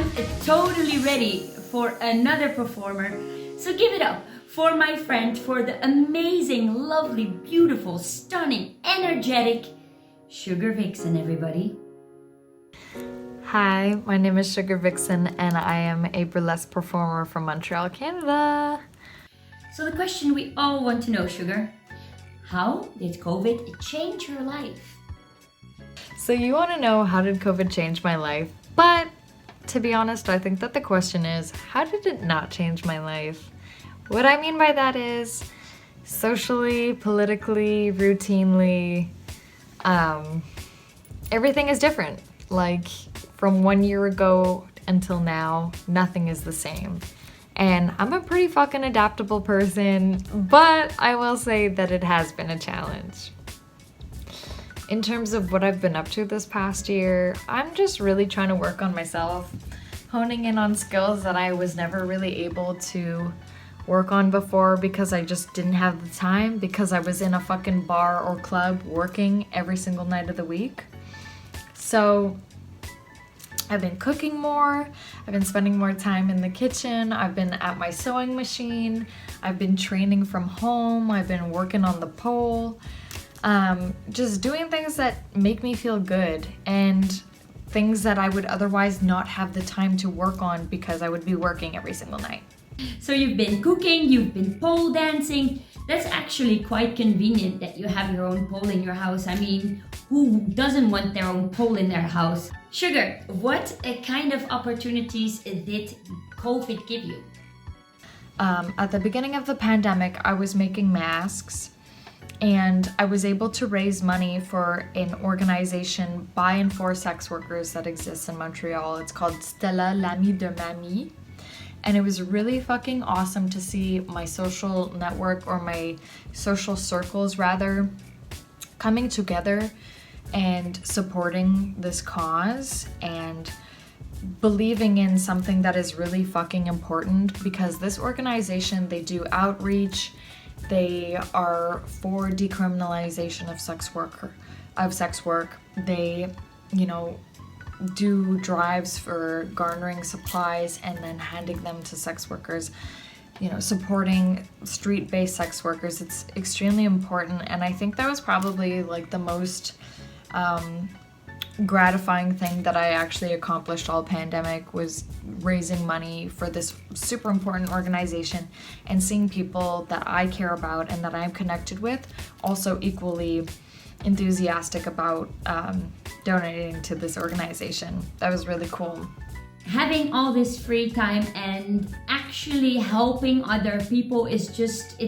I'm totally ready for another performer. So give it up for my friend, for the amazing, lovely, beautiful, stunning, energetic Sugar Vixen, everybody. Hi, my name is Sugar Vixen and I am a burlesque performer from Montreal, Canada. So the question we all want to know, Sugar, how did COVID change your life? So you want to know how did COVID change my life? But to be honest, I think that the question is, how did it not change my life? What I mean by that is socially, politically, routinely, everything is different. Like from 1 year ago until now, nothing is the same. And I'm a pretty fucking adaptable person, but I will say that it has been a challenge. In terms of what I've been up to this past year, I'm just really trying to work on myself, honing in on skills that I was never really able to work on before because I just didn't have the time, because I was in a fucking bar or club working every single night of the week. So I've been cooking more, I've been spending more time in the kitchen, I've been at my sewing machine, I've been training from home, I've been working on the pole, just doing things that make me feel good and things that I would otherwise not have the time to work on because I would be working every single night. So you've been cooking, you've been pole dancing. That's actually quite convenient that you have your own pole in your house. I mean, who doesn't want their own pole in their house? Sugar, what kind of opportunities did COVID give you? At the beginning of the pandemic, I was making masks and I was able to raise money for an organization by and for sex workers that exists in Montreal. It's called Stella L'Ami de Mamie. And it was really fucking awesome to see my social network, or my social circles rather, coming together and supporting this cause and believing in something that is really fucking important, because this organization, they do outreach, they are for decriminalization of sex work. They, do drives for garnering supplies and then handing them to sex workers, supporting street-based sex workers. It's extremely important, and I think that was probably like the most gratifying thing that I actually accomplished all pandemic, was raising money for this super important organization and seeing people that I care about and that I'm connected with also equally enthusiastic about donating to this organization. That was really cool. Having all this free time and actually helping other people is just,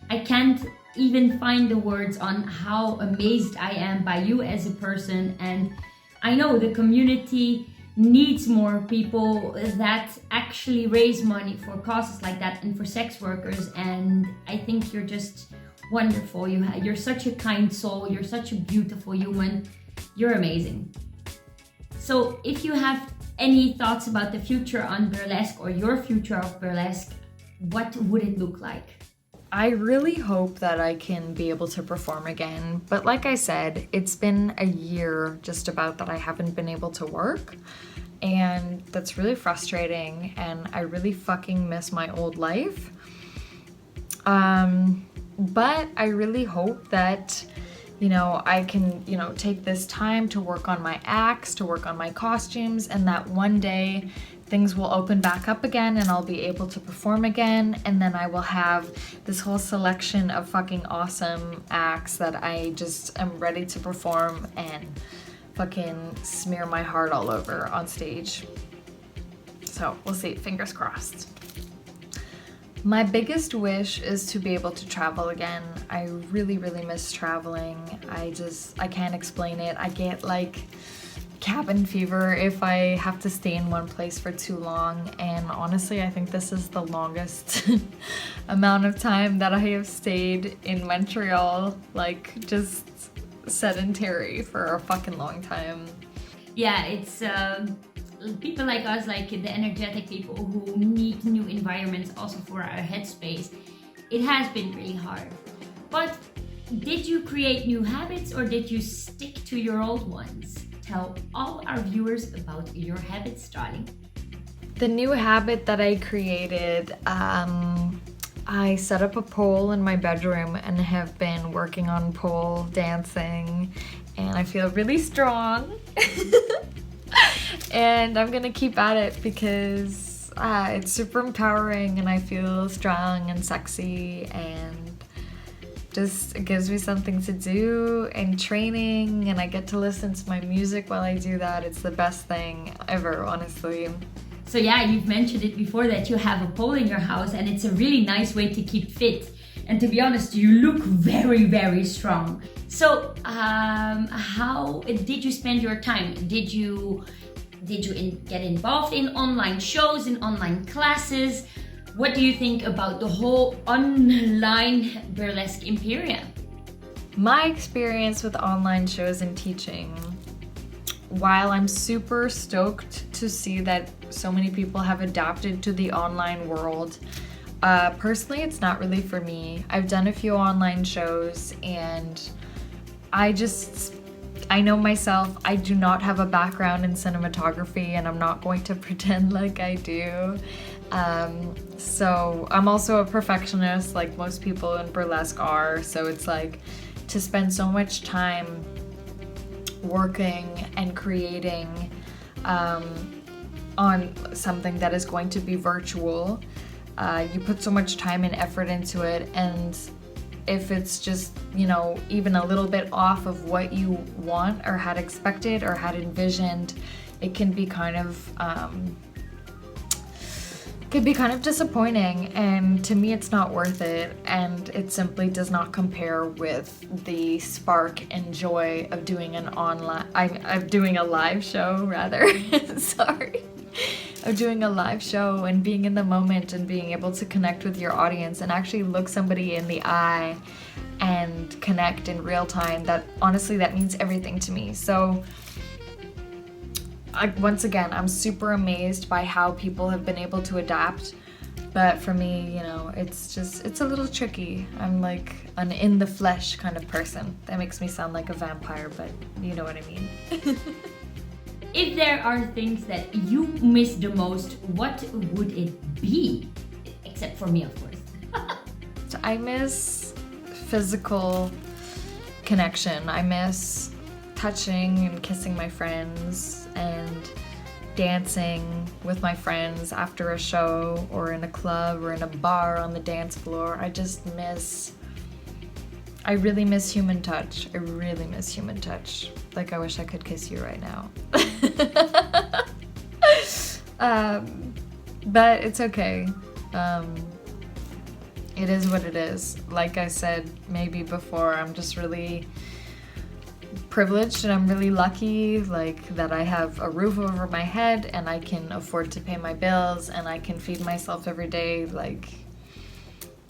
I can't even find the words on how amazed I am by you as a person. And I know the community needs more people that actually raise money for causes like that and for sex workers. And I think you're just wonderful. You're such a kind soul. You're such a beautiful human. You're amazing. So if you have any thoughts about the future on burlesque or your future of burlesque, what would it look like? I really hope that I can be able to perform again, but like I said, it's been a year just about that I haven't been able to work, and that's really frustrating, and I really fucking miss my old life. But I really hope that I can, take this time to work on my acts, to work on my costumes, and that one day things will open back up again and I'll be able to perform again, and then I will have this whole selection of fucking awesome acts that I just am ready to perform and fucking smear my heart all over on stage. So we'll see, fingers crossed. My biggest wish is to be able to travel again. I really, really miss traveling. I can't explain it. I get like cabin fever if I have to stay in one place for too long. And honestly, I think this is the longest amount of time that I have stayed in Montreal, like just sedentary for a fucking long time. Yeah, it's people like us, like the energetic people who need new environments also for our headspace. It has been really hard. But did you create new habits or did you stick to your old ones? Tell all our viewers about your habits, darling. The new habit that I created, I set up a pole in my bedroom and have been working on pole dancing, and I feel really strong. And I'm gonna keep at it because it's super empowering and I feel strong and sexy, and just it gives me something to do and training, and I get to listen to my music while I do that. It's the best thing ever, honestly. So yeah, you've mentioned it before that you have a pole in your house, and it's a really nice way to keep fit. And to be honest, you look very, very strong. So how did you spend your time? Did you get involved in online shows, in online classes? What do you think about the whole online burlesque imperium? My experience with online shows and teaching, while I'm super stoked to see that so many people have adapted to the online world, personally it's not really for me. I've done a few online shows and I know myself, I do not have a background in cinematography, and I'm not going to pretend like I do. So I'm also a perfectionist, like most people in burlesque are, so it's like to spend so much time working and creating on something that is going to be virtual. You put so much time and effort into it, and if it's just, you know, even a little bit off of what you want or had expected or had envisioned, it can be kind of disappointing, and to me it's not worth it, and it simply does not compare with the spark and joy of doing a live show rather. Sorry. Of doing a live show and being in the moment and being able to connect with your audience and actually look somebody in the eye and connect in real time. That honestly, that means everything to me. So once again, I'm super amazed by how people have been able to adapt. But for me, you know, it's a little tricky. I'm like an in the flesh kind of person. That makes me sound like a vampire, but you know what I mean. If there are things that you miss the most, what would it be? Except for me, of course. So I miss physical connection. I miss touching and kissing my friends and dancing with my friends after a show or in a club or in a bar on the dance floor. I really miss human touch. I really miss human touch. Like, I wish I could kiss you right now. But it's okay. It is what it is. Like I said maybe before, I'm just really privileged and I'm really lucky, like, that I have a roof over my head and I can afford to pay my bills and I can feed myself every day. Like,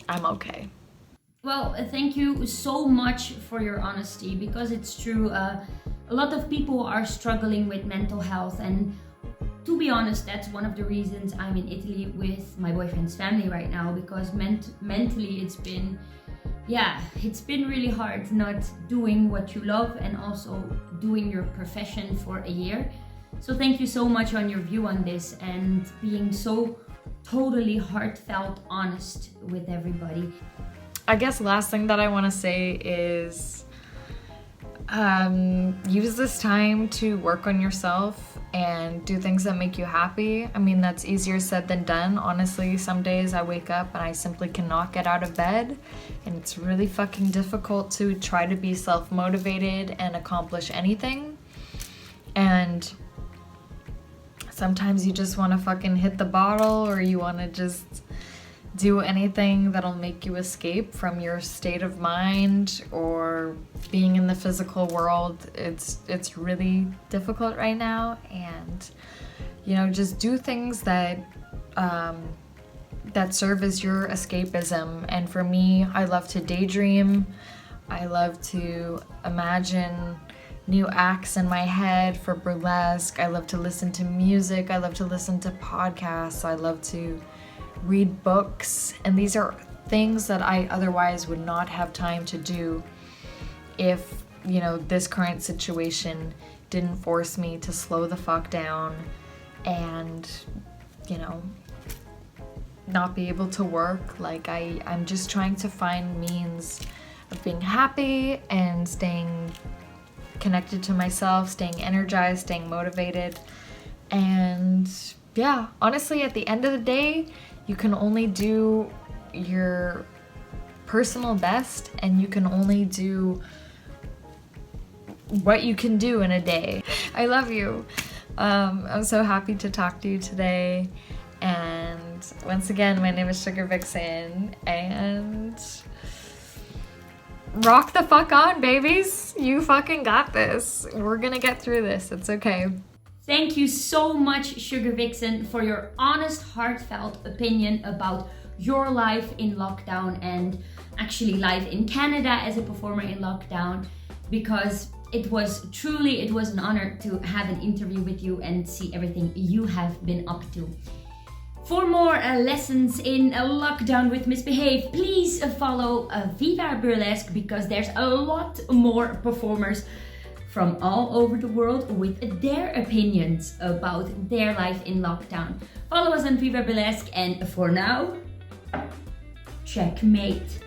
I'm okay. Well, thank you so much for your honesty, because it's true. A lot of people are struggling with mental health, and to be honest, that's one of the reasons I'm in Italy with my boyfriend's family right now, because mentally it's been really hard not doing what you love and also doing your profession for a year. So thank you so much on your view on this and being so totally heartfelt honest with everybody. I guess last thing that I want to say is use this time to work on yourself and do things that make you happy. I mean, that's easier said than done. Honestly, some days I wake up and I simply cannot get out of bed, and it's really fucking difficult to try to be self-motivated and accomplish anything. And sometimes you just want to fucking hit the bottle, or you want to just do anything that'll make you escape from your state of mind or being in the physical world. It's really difficult right now, and you know, just do things that that serve as your escapism. And for me, I love to daydream. I love to imagine new acts in my head for burlesque. I love to listen to music. I love to listen to podcasts. I love to read books, and these are things that I otherwise would not have time to do if, you know, this current situation didn't force me to slow the fuck down and you know, not be able to work. Like I'm just trying to find means of being happy and staying connected to myself, staying energized, staying motivated. And yeah, honestly, at the end of the day, you can only do your personal best, and you can only do what you can do in a day. I love you. I'm so happy to talk to you today. And once again, my name is Sugar Vixen, and rock the fuck on, babies. You fucking got this. We're gonna get through this. It's okay. Thank you so much, Sugar Vixen, for your honest, heartfelt opinion about your life in lockdown and actually life in Canada as a performer in lockdown, because it was an honor to have an interview with you and see everything you have been up to. For more lessons in lockdown with Misbehave, please follow Viva Burlesque, because there's a lot more performers from all over the world with their opinions about their life in lockdown. Follow us on Viva Burlesque, and for now, checkmate.